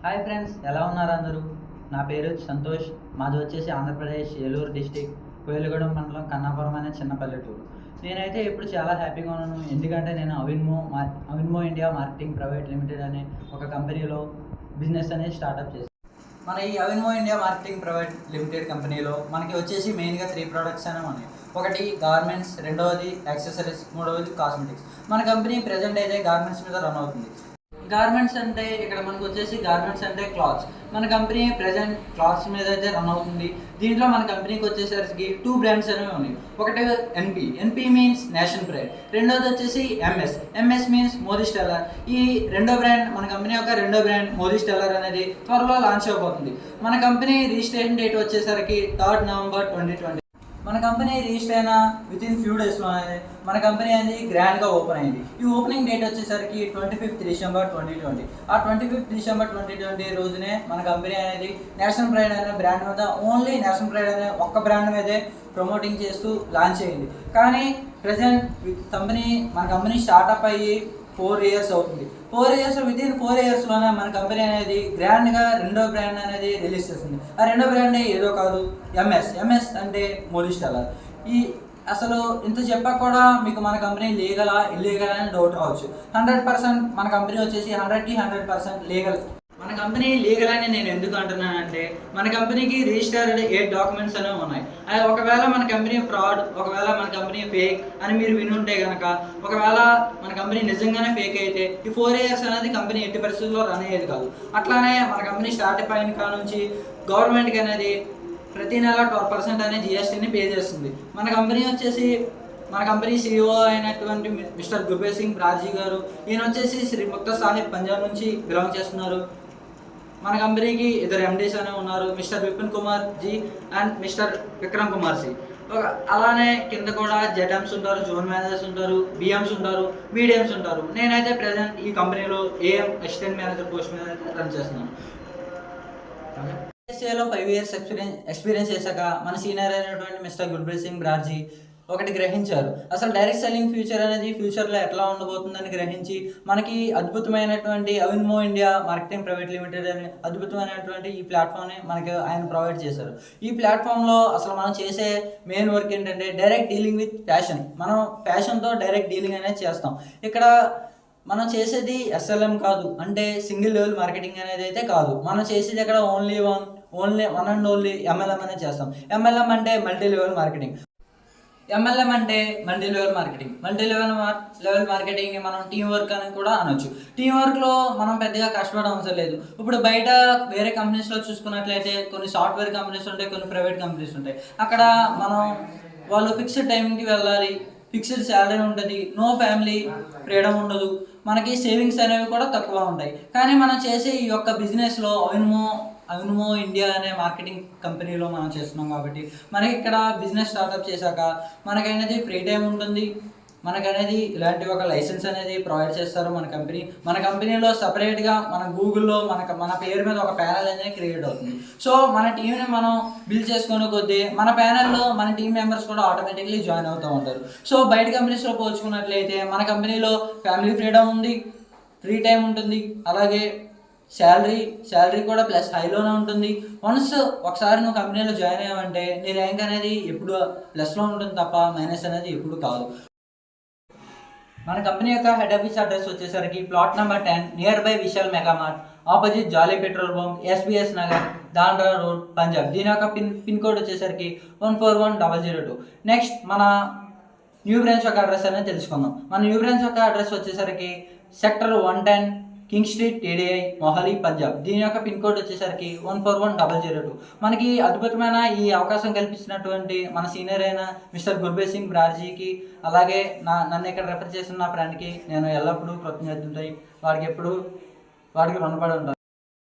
Hi friends, ఎలా ఉన్నారు అందరూ? నా పేరు సంతోష్. మాది వచ్చేసి ఆంధ్రప్రదేశ్ ఏలూరు డిస్టిక్ కోయిలగూడెం మండలం కన్నాపురం అనే చిన్న పల్లెటూరు. నేనైతే ఇప్పుడు చాలా హ్యాపీగా ఉన్నాను. ఎందుకంటే నేను అవిన్మో ఇండియా మార్కెటింగ్ ప్రైవేట్ లిమిటెడ్ అనే ఒక కంపెనీలో బిజినెస్ అనేది స్టార్ట్అప్ చేశాను. మన ఈ అవిన్మో ఇండియా మార్కెటింగ్ ప్రైవేట్ లిమిటెడ్ కంపెనీలో మనకి వచ్చేసి మెయిన్గా 3 ప్రోడక్ట్స్ అనేవి ఉన్నాయి. ఒకటి గార్మెంట్స్, రెండవది యాక్సెసరీస్, మూడవది కాస్మెటిక్స్. మన కంపెనీ ప్రజెంట్ అయితే గార్మెంట్స్ మీద రన్ అవుతుంది. గార్మెంట్స్ అంటే ఇక్కడ మనకు వచ్చేసి గార్మెంట్స్ అంటే క్లాత్స్. మన కంపెనీ ప్రజెంట్ క్లాత్స్ మీద అయితే రన్ అవుతుంది. దీంట్లో మన కంపెనీకి వచ్చేసరికి 2 బ్రాండ్స్ అనేవి ఉన్నాయి. ఒకటి ఎన్పి మీన్స్ నేషన్ ప్రైడ్, రెండోది వచ్చేసి ఎంఎస్ మీన్స్ మోదీ స్టెల్లర్. ఈ రెండో బ్రాండ్ మన కంపెనీ యొక్క రెండో బ్రాండ్ మోదీ స్టెల్లర్ అనేది త్వరలో లాంచ్ అయిపోతుంది. మన కంపెనీ రిజిస్ట్రేషన్ డేట్ వచ్చేసరికి 3 నవంబర్ 2020. మన కంపెనీ రిజిస్టర్ అయిన వితిన్ ఫ్యూ డేస్లోనే మన కంపెనీ అనేది గ్రాండ్గా ఓపెన్ అయింది. ఈ ఓపెనింగ్ డేట్ వచ్చేసరికి 25th డిసెంబర్ 2020. ఆ 25th డిసెంబర్ 2020 రోజునే మన కంపెనీ అనేది నేషనల్ ప్రైడ్ అనే బ్రాండ్ మీద, ఓన్లీ నేషనల్ ప్రైడ్ అనే ఒక్క బ్రాండ్ మీదే ప్రమోటింగ్ చేస్తూ లాంచ్ అయింది. కానీ ప్రజెంట్ మన కంపెనీ స్టార్ట్అప్ అయ్యి 4 ఇయర్స్ అవుతుంది. 4 ఇయర్స్ వితిన్ 4 ఇయర్స్లోనే మన కంపెనీ అనేది గ్రాండ్గా రెండో బ్రాండ్ అనేది రిలీజ్ చేస్తుంది. ఆ రెండో బ్రాండ్ ఏదో కాదు, ఎంఎస్ అంటే మోదీ స్టెల్లర్. అసలు ఇంత చెప్పాక కూడా మీకు మన కంపెనీ లీగలా ఇల్లీగల్ అని డౌట్ రావచ్చు. 100% మన కంపెనీ వచ్చేసి 100కి 100% లీగల్. మన కంపెనీ లీగల్ అని నేను ఎందుకు అంటున్నానంటే, మన కంపెనీకి రిజిస్టర్డ్ 8 డాక్యుమెంట్స్ అనేవి ఉన్నాయి. అది ఒకవేళ మన కంపెనీ ఫ్రాడ్, ఒకవేళ మన కంపెనీ ఫేక్ అని మీరు వినుంటే కనుక, ఒకవేళ మన కంపెనీ నిజంగానే ఫేక్ అయితే ఈ 4 ఇయర్స్ అనేది కంపెనీ ఎట్టి పరిస్థితుల్లో రన్ అయ్యేది కాదు. అట్లానే మన కంపెనీ స్టార్ట్అప్ అయిన కాడ నుంచి గవర్నమెంట్కి అనేది ప్రతి నెల 12% అనే జిఎస్టీని పే చేస్తుంది. మన కంపెనీ CEO అయినటువంటి మిస్టర్ గుర్బేర్ సింగ్ బ్రార్జీ గారు, ఈయన వచ్చేసి శ్రీ ముక్తా సాహిబ్ పంజాబ్ నుంచి బిలాంగ్ చేస్తున్నారు. మన కంపెనీకి 2 MDs అనేవి ఉన్నారు, mister Vipin Kumar ji and mister Vikram Kumar C. అలానే కింద కూడా జెడ్ఎమ్స్ ఉంటారు, జోన్ మేనేజర్స్ ఉంటారు, బిఎమ్స్ ఉంటారు, BDMs ఉంటారు. నేనైతే ప్రజెంట్ ఈ కంపెనీలో AM అసిస్టెంట్ మేనేజర్ పోస్ట్ మీద రన్ చేస్తున్నాను. లో 5 ఇయర్స్ ఎక్స్పీరియన్స్ చేశాక మన సీనియర్ అయినటువంటి మిస్టర్ గుర్బేర్ సింగ్ బ్రార్జీ ఒకటి గ్రహించారు. అసలు డైరెక్ట్ సెల్లింగ్ ఫ్యూచర్లో ఎట్లా ఉండబోతుందని గ్రహించి మనకి అద్భుతమైనటువంటి అవిన్మో ఇండియా మార్కెటింగ్ ప్రైవేట్ లిమిటెడ్ అనే అద్భుతమైనటువంటి ఈ ప్లాట్ఫామ్ని మనకి ఆయన ప్రొవైడ్ చేశారు. ఈ ప్లాట్ఫామ్లో అసలు మనం చేసే మెయిన్ వర్క్ ఏంటంటే డైరెక్ట్ డీలింగ్ విత్ ఫ్యాషన్. మనం ఫ్యాషన్తో డైరెక్ట్ డీలింగ్ అనేది చేస్తాం. ఇక్కడ మనం చేసేది SLM కాదు, అంటే సింగిల్ లెవెల్ మార్కెటింగ్ అనేది అయితే కాదు. మనం చేసేది ఇక్కడ only one and only MLM అనేది చేస్తాం. MLM అంటే multi level marketing. Multi level మార్కెటింగ్ని మనం టీం వర్క్ అని కూడా అనొచ్చు. టీం వర్క్లో మనం పెద్దగా కష్టపడడం అవసరం లేదు. ఇప్పుడు బయట వేరే కంపెనీస్లో చూసుకున్నట్లయితే కొన్ని సాఫ్ట్వేర్ కంపెనీస్ ఉంటాయి, కొన్ని ప్రైవేట్ కంపెనీస్ ఉంటాయి. అక్కడ వాళ్ళు ఫిక్స్డ్ టైంకి వెళ్ళాలి, ఫిక్స్డ్ శాలరీ ఉంటుంది, నో ఫ్యామిలీ ఫ్రీడమ్ ఉండదు, మనకి సేవింగ్స్ అనేవి కూడా తక్కువ ఉంటాయి. కానీ మనం చేసే ఈ యొక్క బిజినెస్లో అవిన్మో ఇండియా అనే మార్కెటింగ్ కంపెనీలో మనం చేస్తున్నాం కాబట్టి మనకి ఇక్కడ బిజినెస్ స్టార్ట్అప్ చేశాక మనకనేది ఫ్రీ టైం ఉంటుంది. మనకనేది ఇలాంటి ఒక లైసెన్స్ అనేది ప్రొవైడ్ చేస్తారు మన కంపెనీలో సపరేట్గా మన గూగుల్లో మన పేరు మీద ఒక ప్యానెల్ అనేది క్రియేట్ అవుతుంది. సో మన టీంని మనం బిల్డ్ చేసుకునే కొద్దీ మన ప్యానెల్లో మన టీం మెంబర్స్ కూడా ఆటోమేటిక్లీ జాయిన్ అవుతూ ఉంటారు. సో బయట కంపెనీస్లో పోల్చుకున్నట్లయితే మన కంపెనీలో ఫ్యామిలీ ఫ్రీడమ్ ఉంది, ఫ్రీ టైం ఉంటుంది, అలాగే శాలరీ కూడా ప్లస్ హైలోనే ఉంటుంది. ఒకసారి నువ్వు కంపెనీలో జాయిన్ అయ్యావంటే నీ ర్యాంక్ అనేది ఎప్పుడు ప్లస్లో ఉంటుంది తప్ప మైనస్ అనేది ఎప్పుడు కాదు. మన కంపెనీ యొక్క హెడ్ ఆఫీస్ అడ్రస్ వచ్చేసరికి plot number 10 near by Vishal mega mart, opposite Jolly petrol bunk, SBS Nagar, Dandra road, Punjab. దీని యొక్క పిన్ కోడ్ వచ్చేసరికి 141002. నెక్స్ట్ మన న్యూ బ్రాంచ్ యొక్క అడ్రస్ అనేది తెలుసుకుందాం. మన న్యూ బ్రాంచ్ యొక్క అడ్రస్ వచ్చేసరికి sector 110 king street, TDI, Mohali, Punjab. దీని యొక్క పిన్ కోడ్ వచ్చేసరికి 141002. మనకి అద్భుతమైన ఈ అవకాశం కల్పించినటువంటి మన సీనియర్ అయిన మిస్టర్ గుర్బేర్ సింగ్ బ్రార్జీకి, అలాగే నన్ను ఇక్కడ రెఫర్ చేసిన నా ఫ్రెండ్కి నేను ఎల్లప్పుడూ కృతజ్ఞతలు. వాడికి రుణపడి ఉంటాను.